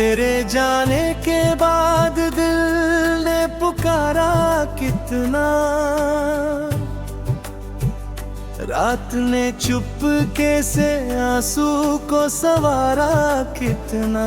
तेरे जाने के बाद दिल ने पुकारा कितना, रात ने चुपके से आंसू को संवारा कितना।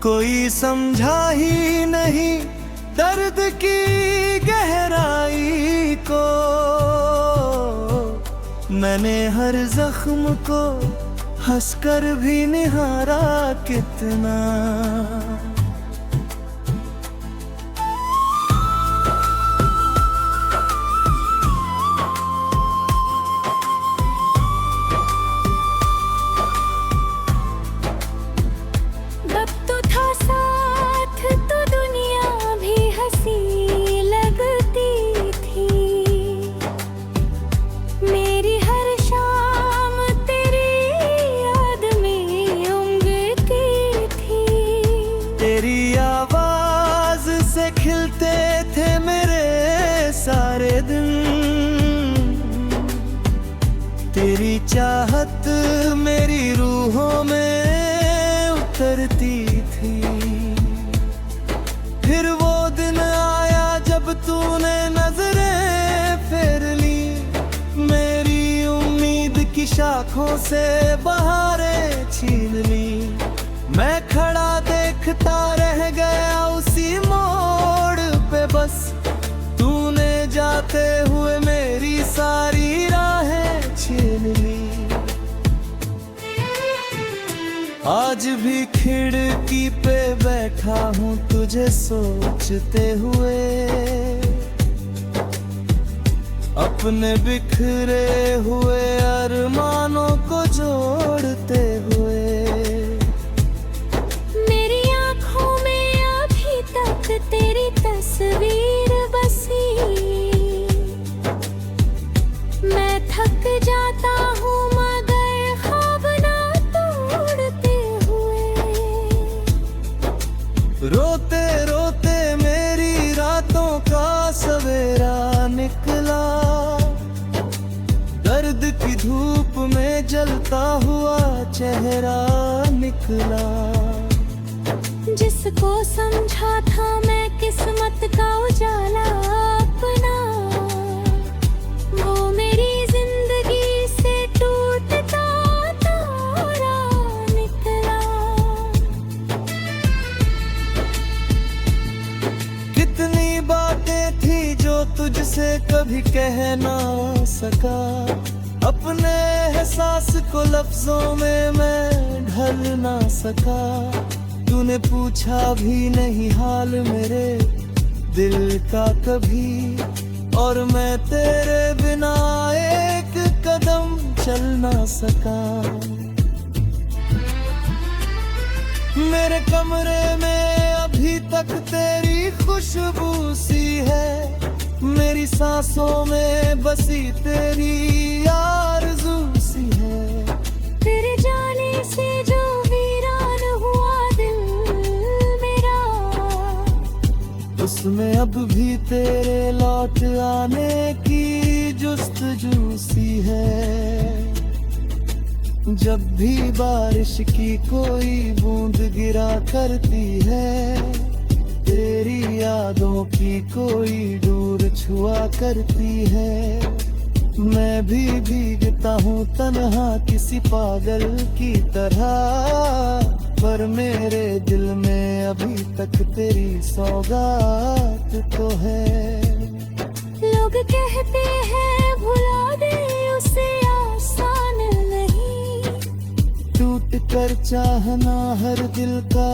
कोई समझा ही नहीं दर्द की गहराई को, मैंने हर जख्म को हंसकर भी निहारा कितना। वक्त था साथ तो दुनिया भी हंसी लगती थी, मेरी हर शाम तेरी याद में उमगती थी। तेरी आवाज से खिलते थे मेरे सारे दिन, तेरी चाहत मेरी रूहों में उतरती थी। फिर वो दिन आया जब तूने नजरें फेर ली, मेरी उम्मीद की शाखों से बहारें छीन ली। मैं खड़ा देखता रह गया उसी मोड़ पे बस, तूने जाते हुए मेरी सारी राहें छीन ली। आज भी खिड़की पे बैठा हूँ तुझे सोचते हुए, अपने बिखरे हुए अरमानों को जोड़ते हुए। मेरी आँखों में अभी तक तेरी तस्वीर बसी, मैं थक जाता हूँ मगर ख्वाब ना तोड़ते हुए। रोते रोते मेरी रातों का सवेरा निकला, दर्द की धूप में जलता हुआ चेहरा निकला। जिसको समझा था मैं किस्मत का उजाला अपना, वो मेरी जिंदगी से टूटता तारा निकला। कितनी बातें थी जो तुझसे कभी कह ना सका, अपने एहसास को लफ्जों में मैं ढल ना सका। तूने पूछा भी नहीं हाल मेरे दिल का कभी, और मैं तेरे बिना एक कदम चल ना सका। मेरे कमरे में अभी तक तेरी खुशबू सी है, मेरी सांसों में बसी तेरी आरज़ू सी है। तेरे जाने से जो वीरान हुआ दिल मेरा, उसमें अब भी तेरे लौट आने की जुस्तजू सी है। जब भी बारिश की कोई बूंद गिरा करती है, तेरी यादों की कोई डोर छुआ करती है। मैं भी भीगता हूँ तन्हा किसी पागल की तरह, पर मेरे दिल में अभी तक तेरी सौगात तो है। लोग कहते हैं भुला दे उसे आसान नहीं, टूट कर चाहना हर दिल का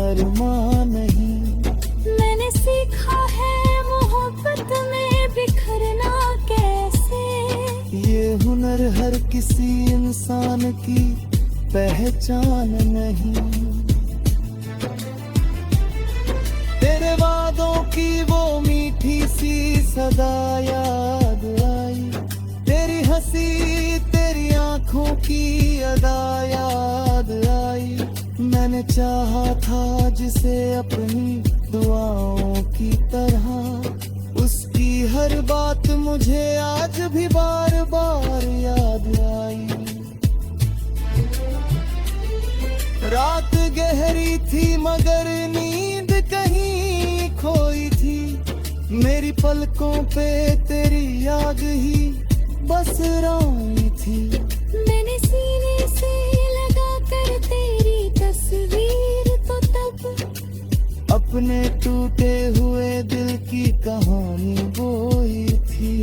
अरमान नहीं। मैंने सीखा है मोहब्बत में बिखरना कैसे, ये हुनर हर किसी इंसान की पहचान नहीं। तेरे वादों की वो मीठी सी सदा याद आई, तेरी हंसी तेरी आंखों की अदा याद आई। मैंने चाहा था जिसे अपनी दुआओं की तरह, उसकी हर बात मुझे आज भी बार बार याद आई। रात गहरी थी मगर नींद कहीं खोई थी। मेरी पलकों पे तेरी याद ही बस राई थी। मैंने सीने से लगा कर तेरी तस्वीर तो तब अपने टूटे हुए दिल की कहानी बोई थी।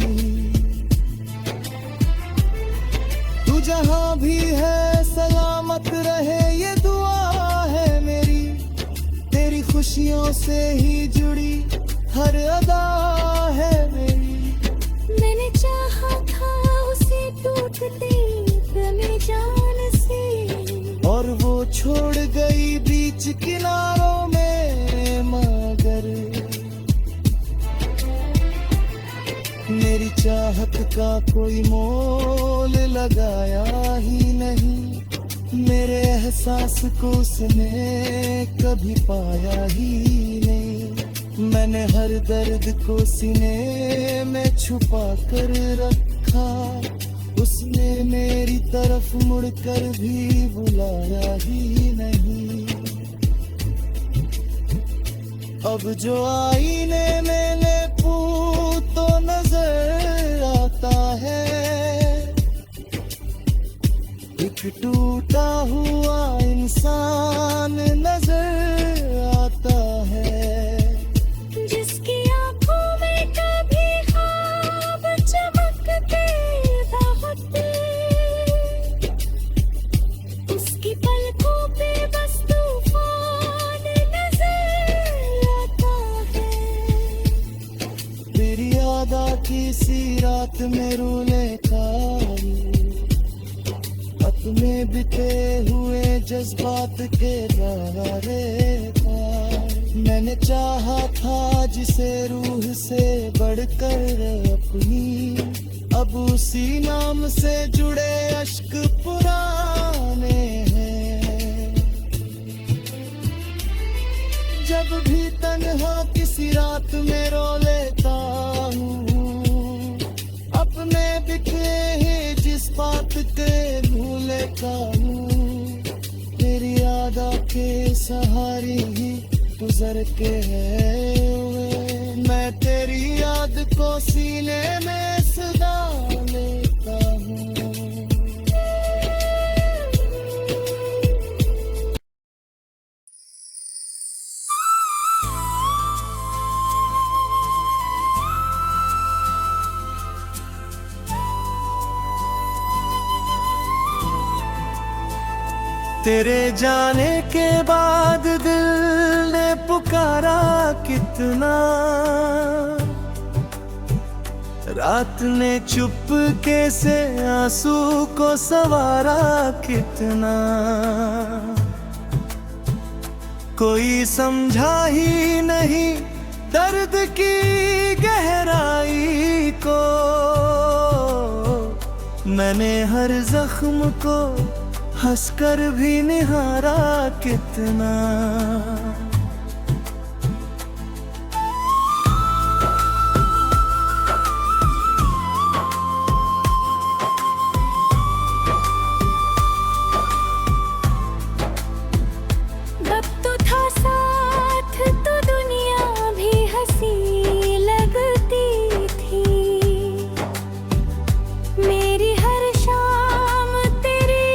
तू जहां भी है सलामत रहे ये दुआ है मेरी। तेरी खुशियों से ही जुड़ी हर अदा है मेरी। मैंने चाहा था उसे टूटते अपने जान से, और वो छोड़ गई बीच किनारों में मगर मेरी चाहत का कोई मोल लगाया ही नहीं। मेरे एहसास को उसने कभी पाया ही नहीं। मैंने हर दर्द को सीने में छुपा कर रखा। उसने मेरी तरफ मुड़कर भी बुलाया ही नहीं। अब जो आईने में लेपूं तो नजर आता है एक टूटा हुआ इंसान नजर आता है। जिसकी आंखों में कभी ख्वाब चमकते होते, उसकी पलकों पे बस तूफान नजर आता है। तेरी याद आती सी रात में रूले खाई, अपने बिते हुए जज्बात के बारे पार। मैंने चाहा था जिसे रूह से बढ़कर अपनी, अब उसी नाम से जुड़े अश्क पुराने हैं। जब भी तन्हा किसी रात में रो लेता हूँ, अपने बिखरे ही जिस बात के भूल लेता हूँ। तेरी याद के सहारे ही गुजर के हुए मैं तेरी याद को सीने में सदा लेता हूँ। तेरे जाने के बाद दिल ने पुकारा कितना, रात ने चुपके से आंसू को सवारा कितना। कोई समझा ही नहीं दर्द की गहराई को। मैंने हर जख्म को हंसकर भी निहारा कितना। जब तो था साथ तो दुनिया भी हंसी लगती थी। मेरी हर शाम तेरी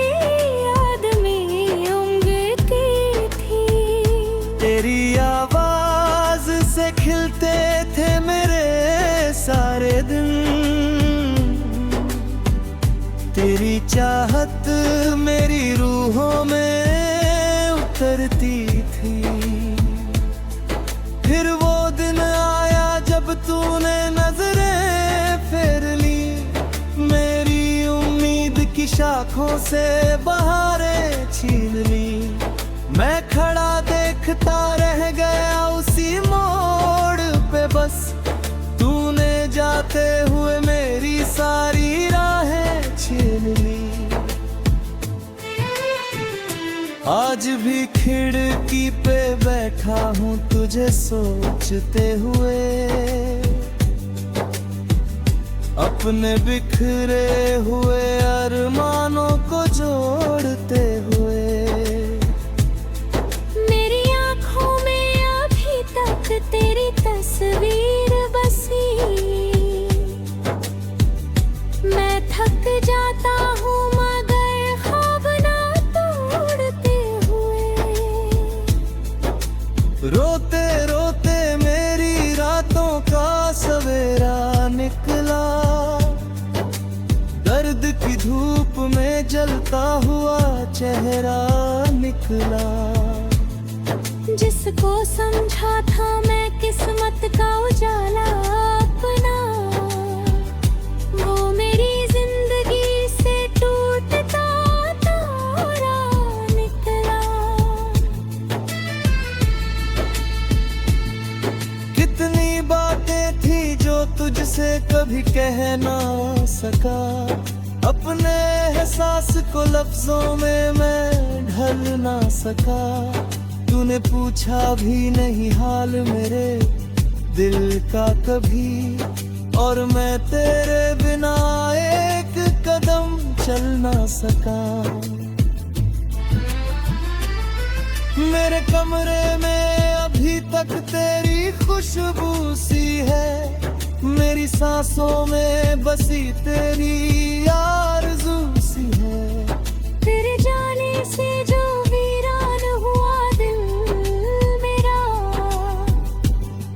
याद में उंगती थी। तेरी आवाज से खिलते थे मेरे सारे दिन। तेरी चाहत मेरी रूहों में उतरती थी। फिर वो दिन आया जब तूने नजरें फेर ली। मेरी उम्मीद की शाखों से बहारें छीन ली। मैं खड़ा देखता रह गया उसी मोड़ पे बस। तूने जाते हुए मेरी सारी राहें छीन ली। आज भी खिड़की पे बैठा हूँ तुझे सोचते हुए। अपने बिखरे हुए अरमानों को जोड़ते हुए। रोते रोते मेरी रातों का सवेरा निकला, दर्द की धूप में जलता हुआ चेहरा निकला। जिसको समझा था मैं किस्मत का उजाला अपना, वो मेरी जिंदगी से टूटता तारा निकला। कितनी बातें थी जो तुझसे कभी कह ना सका, अपने एहसास को लफ्जों में मैं ढल ना सका। तूने पूछा भी नहीं हाल मेरे दिल का कभी, और मैं तेरे बिना एक कदम चल ना सका। मेरे कमरे में अभी तक तेरी खुशबू सी है, मेरी सांसों में बसी तेरी आरज़ू सी है। तेरे जाने से जो वीरान हुआ दिल मेरा,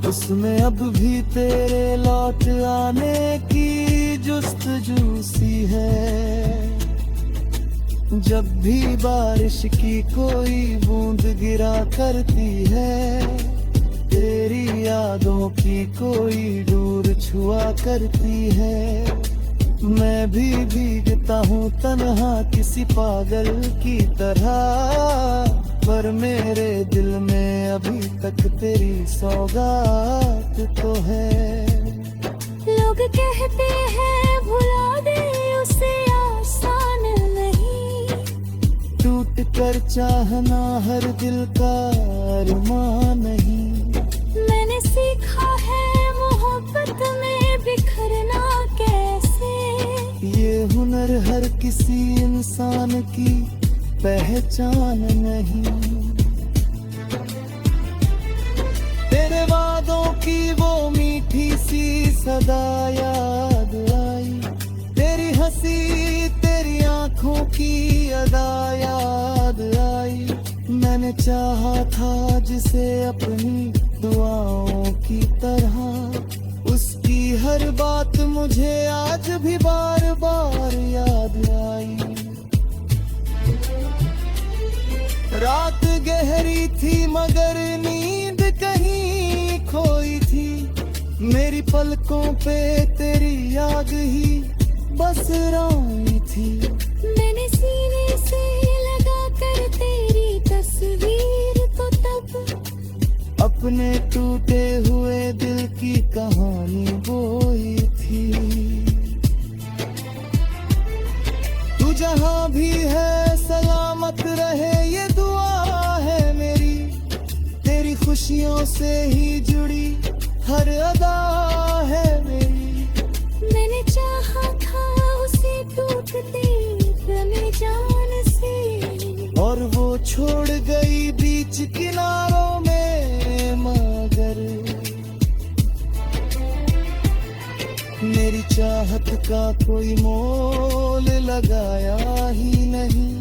उसमें अब भी तेरे लौट आने की जुस्तजू सी है। जब भी बारिश की कोई बूंद गिरा करती है, तेरी यादों की कोई डोर छुआ करती है। मैं भी भीगता हूँ तन्हा किसी पागल की तरह, पर मेरे दिल में अभी तक तेरी सौगात तो है। लोग कहते हैं भुला दे उसे, आसान नहीं। टूट कर चाहना हर दिल का अरमान नहीं। मैंने सीखा है मोहब्बत में बिखरना कैसे, ये हुनर हर किसी इंसान की पहचान नहीं। तेरे वादों की वो मीठी सी सदा याद आई, तेरी हंसी तेरी आंखों की अदा याद आई। मैंने चाहा था जिसे अपनी दुआओं की तरह, उसकी हर बात मुझे आज भी बार बार याद आई। रात गहरी थी मगर नींद कहीं खोई थी, मेरी पलकों पे तेरी याद ही बस रोई थी। मैंने सीने से लगा कर तेरी तस्वीर तो तब अपने टूटे हुए दिल की कहानी बोई थी। तू जहां भी है सलामत रहे ये दुआ है मेरी, तेरी खुशियों से ही जुड़ी हर अदा है मेरी। मैंने चाहा था उसे टूटते अपने जान से, और वो छोड़ गई बीच किनारों में मगर, मेरी चाहत का कोई मोल लगाया ही नहीं।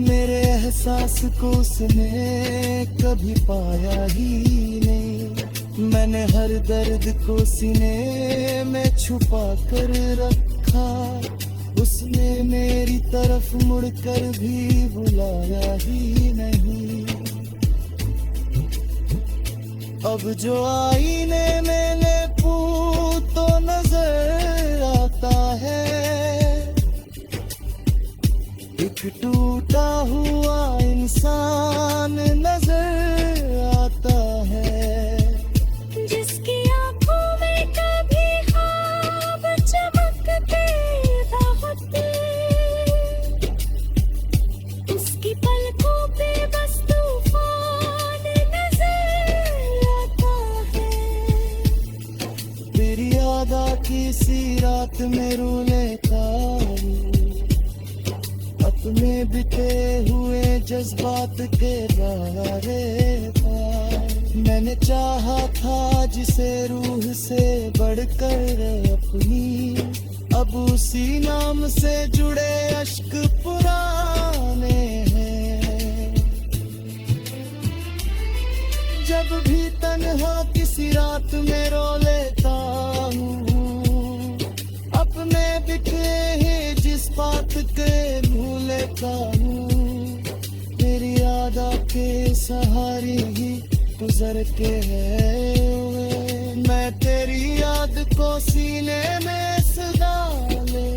मेरे एहसास को उसने कभी पाया ही नहीं। मैंने हर दर्द को सीने में छुपा कर रखा, उसने मेरी तरफ मुड़कर भी बुलाया ही नहीं। अब जो आईने में लेपूं तो नजर आता है, एक टूटा हुआ इंसान नजर आता है। जिसकी आंखों में कभी ख्वाब चमकते होते, उसकी पलकों पे बस तूफान नजर आता है। तेरी याद की सी रात में रूले तारू, अपने बिते हुए जज्बात के बारे था। मैंने चाहा था जिसे रूह से बढ़कर अपनी, अब उसी नाम से जुड़े अश्क पुराने हैं। जब किसी रात में रो लेता हूँ, अपने बिखरे हैं जिस बात के भूल लेता हूँ, तेरी याद के सहारे ही गुजर के है। मैं तेरी याद को सीने में सदा ले